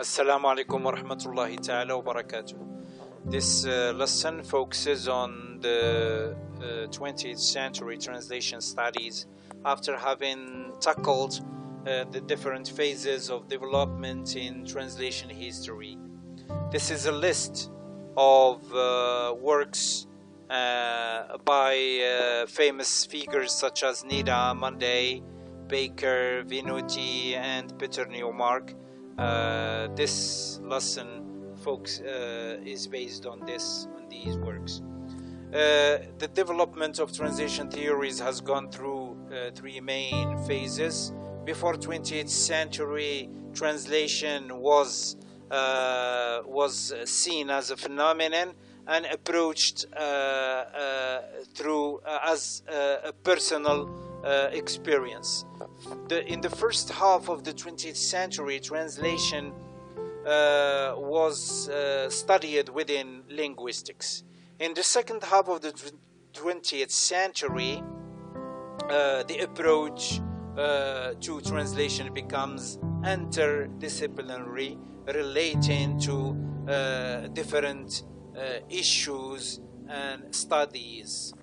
Assalamu alaikum wa rahmatullahi ta'ala wa barakatuh. This lesson focuses on the 20th century translation studies after having tackled the different phases of development in translation history. This is a list of works by famous figures such as Nida, Monday, Baker, Venuti, and Peter Newmark. This lesson, folks, is based on these works. The development of translation theories has gone through three main phases. Before 20th century, translation was seen as a phenomenon and approached through as a personal experience. In the first half of the 20th century, translation was studied within linguistics. In the second half of the 20th century, the approach to translation becomes interdisciplinary, relating to different issues and studies.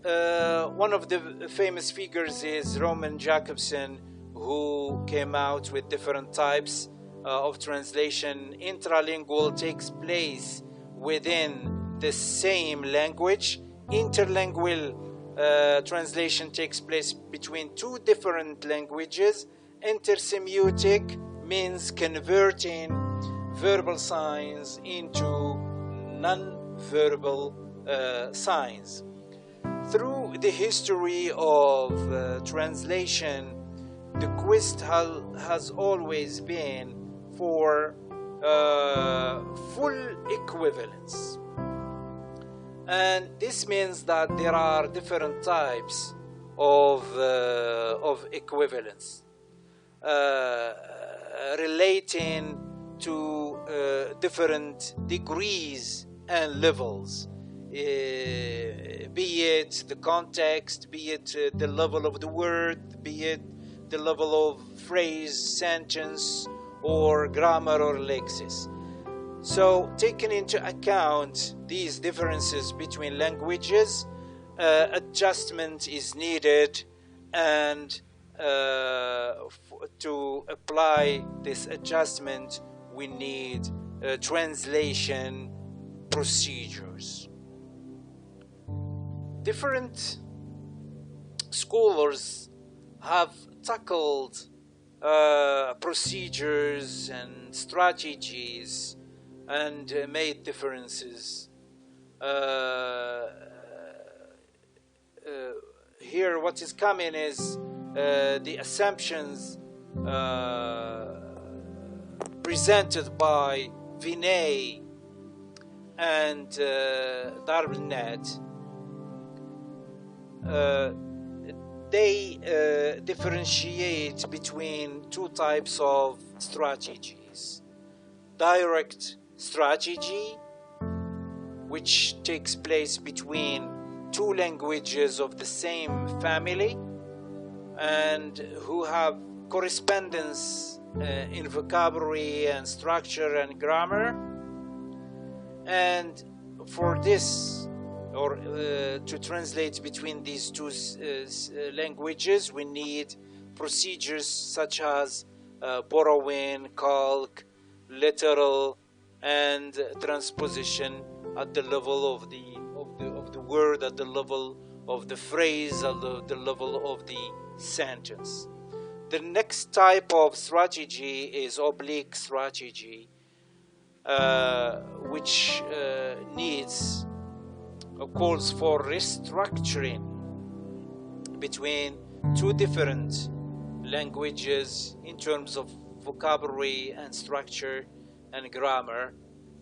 One of the famous figures is Roman Jakobson, who came out with different types of translation. Intralingual takes place within the same language. Interlingual translation takes place between two different languages. Intersemiotic means converting verbal signs into non-verbal signs. Through the history of translation, the quest has always been for full equivalence. And this means that there are different types of equivalence relating to different degrees and levels. Be it the context, be it the level of the word, be it the level of phrase, sentence, or grammar or lexis. So, taking into account these differences between languages, adjustment is needed, and to apply this adjustment, we need translation procedures. Different scholars have tackled procedures and strategies and made differences. Here what is coming is the assumptions presented by Vinay and Darwin-Net. They differentiate between two types of strategies. Direct strategy, which takes place between two languages of the same family and who have correspondence in vocabulary and structure and grammar. And for this, or to translate between these two languages, we need procedures such as borrowing, calque, literal, and transposition at the level of the word, at the level of the phrase, at the level of the sentence. The next type of strategy is oblique strategy, which calls for restructuring between two different languages in terms of vocabulary and structure and grammar.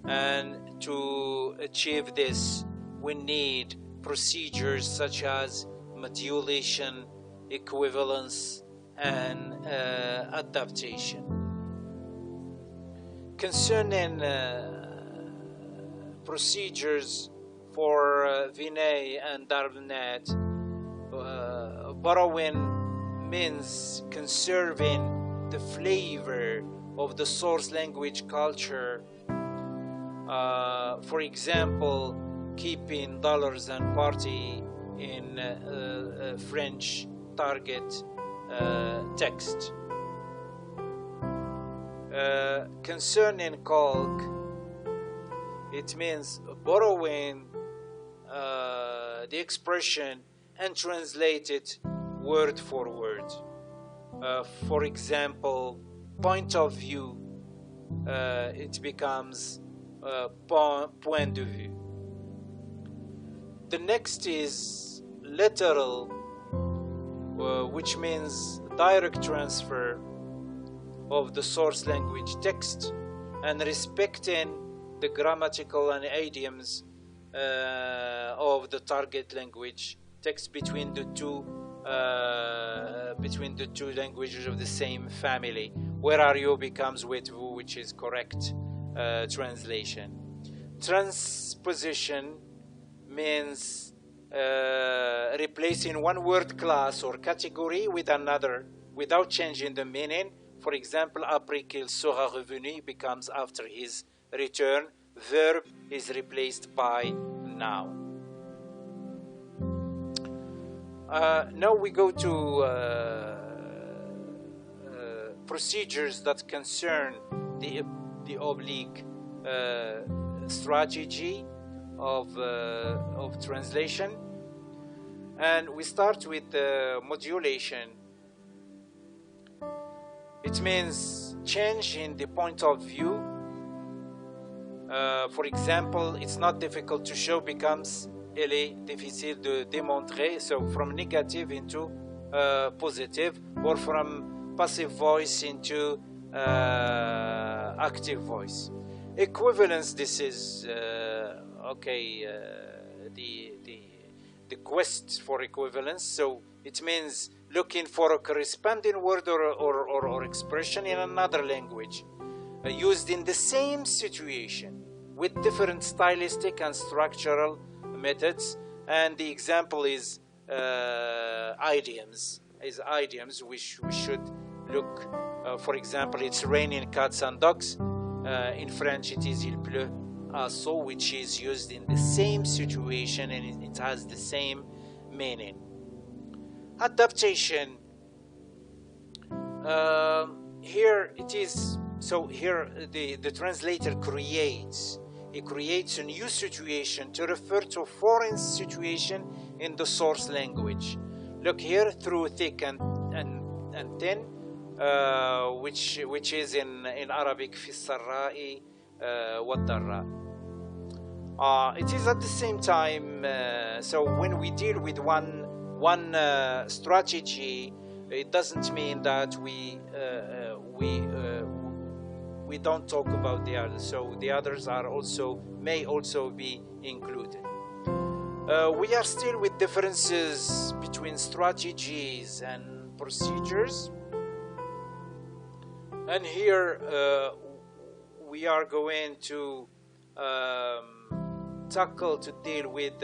And to achieve this, we need procedures such as modulation, equivalence, and adaptation. Concerning procedures for Vinay and Darwin-Net, borrowing means conserving the flavor of the source language culture. For example, keeping dollars and party in French target text. Concerning calque, it means borrowing the expression and translate it word for word. For example, point of view, it becomes point de vue. The next is literal, which means direct transfer of the source language text and respecting the grammatical and idioms of the target language text between the two languages of the same family. Where are you becomes with vous, which is correct translation. Transposition means replacing one word class or category with another without changing the meaning. For example, après qu'il sera revenu becomes after his return. Verb is replaced by noun. Now we go to procedures that concern the oblique strategy of translation, and we start with modulation. It means change in the point of view. For example, it's not difficult to show becomes elle est difficile de démontrer. So from negative into positive, or from passive voice into active voice. Equivalence, this is the quest for equivalence. So it means looking for a corresponding word or expression in another language, used in the same situation with different stylistic and structural methods. And the example is idioms. Which we should look. For example, it's raining cats and dogs. In French, it is il pleut à seau, which is used in the same situation and it has the same meaning. Adaptation. Here it is. So here the translator creates a new situation to refer to a foreign situation in the source language. Look here, through thick and thin, which is in Arabic في السراء والضراء. It is at the same time. So when we deal with one strategy, it doesn't mean that we don't talk about the others. So the others may also be included. We are still with differences between strategies and procedures. And here we are going to deal with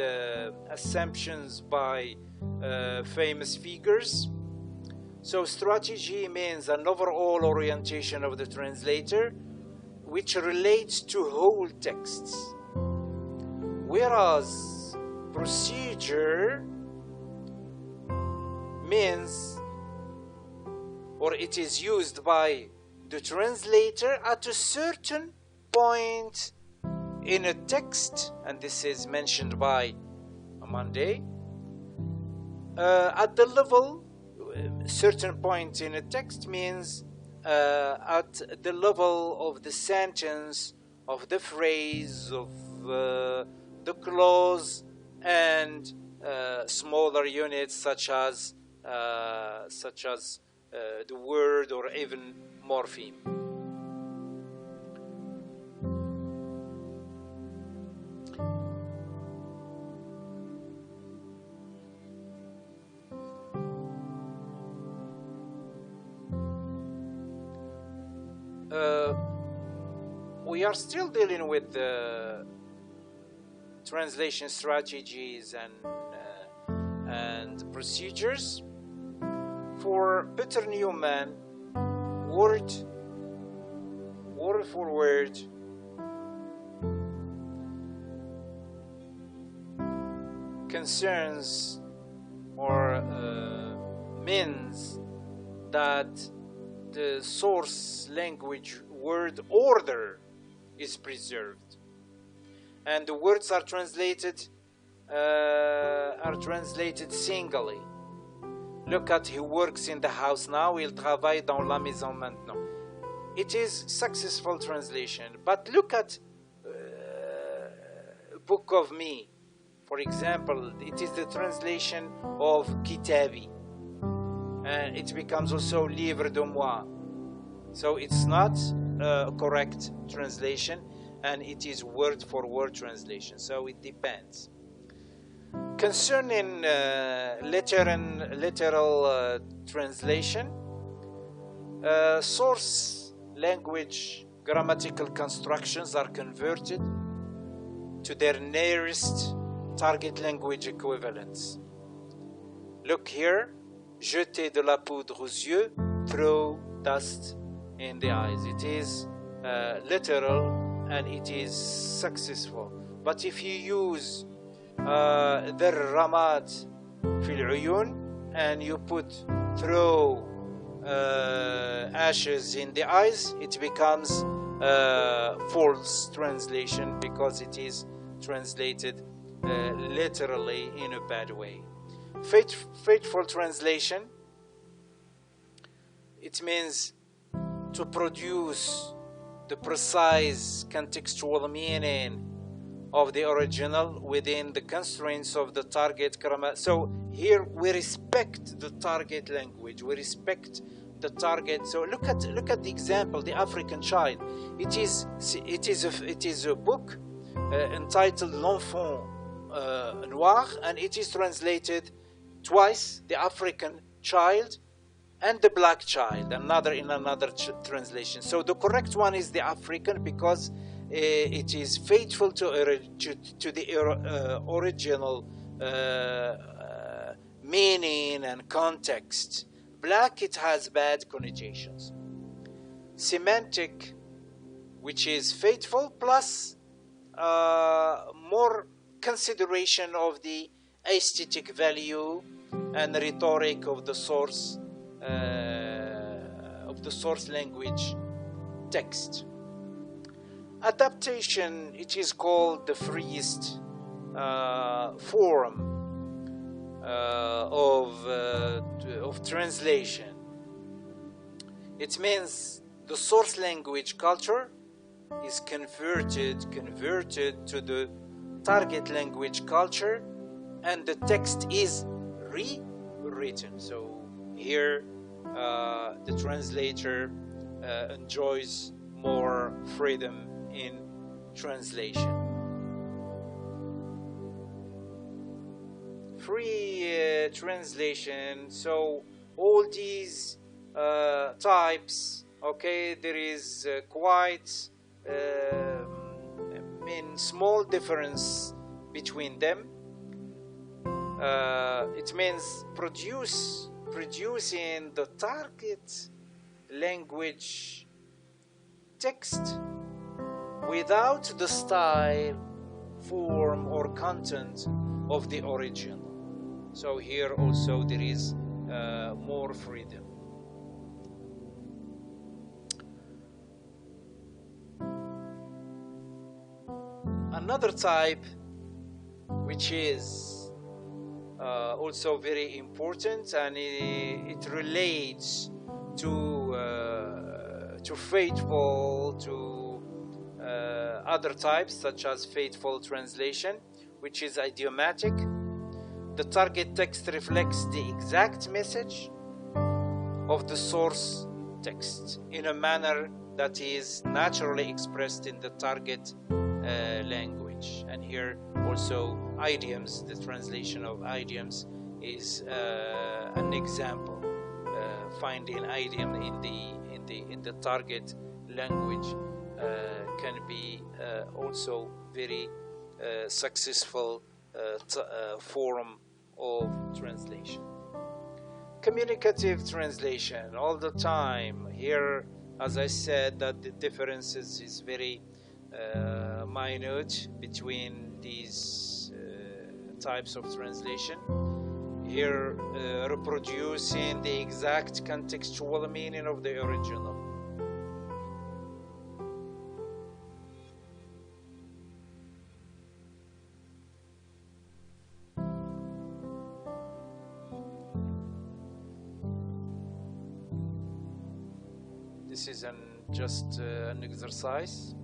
assumptions by famous figures. So strategy means an overall orientation of the translator which relates to whole texts, whereas procedure means, or it is used by the translator at a certain point in a text, and this is mentioned by Monday, at the level. Certain point in a text means at the level of the sentence, of the phrase, of the clause, and smaller units such as the word or even morpheme. We are still dealing with translation strategies and procedures. For Peter Newman, word word for word concerns or means that the source language word order is preserved, and the words are translated singly. Look at he works in the house now, il travaille dans la maison maintenant. It is successful translation. But look at Book of Me, for example. It is the translation of Kitabi, and it becomes also Livre de Moi. So it's not a correct translation, and it is word for word translation. So it depends. Concerning literal translation, source language grammatical constructions are converted to their nearest target language equivalents. Look here, jeter de la poudre aux yeux, throw dust in the eyes. It is literal and it is successful. But if you use ذر الرماد في العيون and you put throw ashes in the eyes, it becomes false translation because it is translated literally in a bad way. Faithful translation, it means to produce the precise contextual meaning of the original within the constraints of the target grammar. So here we respect the target language, we respect the target. So look at the example, the African child. It is a book entitled L'Enfant Noir, and it is translated twice, the African child and the black child, in another translation. So the correct one is the African because it is faithful to the original meaning and context. Black, it has bad connotations. Semantic, which is faithful, plus more consideration of the aesthetic value and rhetoric of the source language text. Adaptation, it is called the freest form of translation. It means the source language culture is converted to the target language culture, and the text is rewritten. So here the translator enjoys more freedom in translation. Free translation, so all these types, okay, there is quite small difference between them. It means producing the target language text without the style, form, or content of the original. So here also there is more freedom. Another type, which is also very important, and it relates to faithful, to other types such as faithful translation, which is idiomatic. The target text reflects the exact message of the source text in a manner that is naturally expressed in the target language. And here also idioms, the translation of idioms is an example. Finding idiom in the target language can be also very successful form of translation. Communicative translation, all the time here As I said, that the differences is very minute between these types of translation. Here, reproducing the exact contextual meaning of the original. This is just an exercise.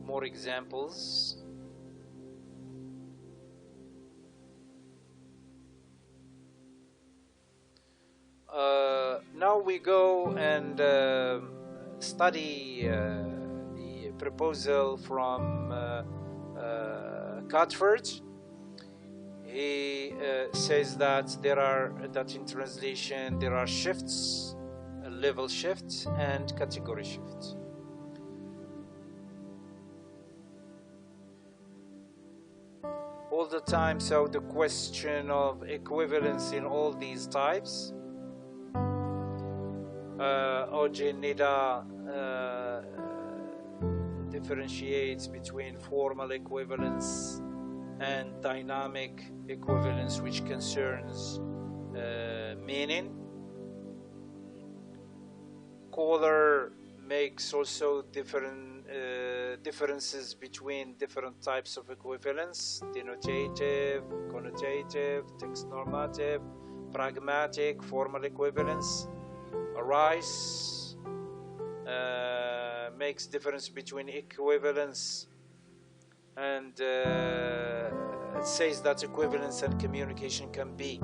More examples. Now we go and study the proposal from Catford. He says that in translation there are shifts, level shifts and category shifts. All the time, so the question of equivalence in all these types. OJ Nida differentiates between formal equivalence and dynamic equivalence, which concerns meaning. Kohler makes also differences between different types of equivalence: denotative, connotative, text normative, pragmatic, formal equivalence. Rice makes difference between equivalence and says that equivalence and communication can be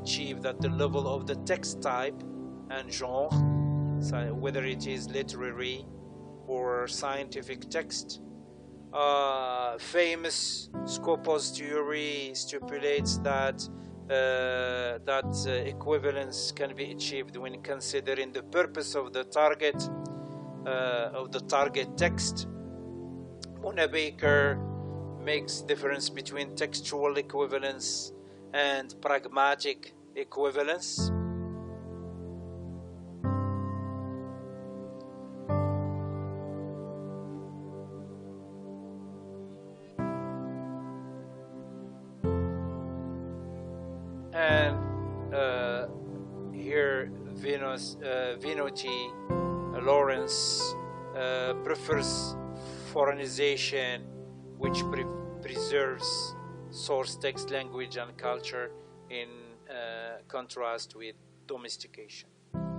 achieved at the level of the text type and genre, so whether it is literary or scientific text. Famous Scopus theory stipulates that equivalence can be achieved when considering the purpose of the target text. Mona Baker makes difference between textual equivalence and pragmatic equivalence. And here Vinotti Lawrence prefers foreignization, which preserves source text language and culture in contrast with domestication.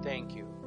Thank you.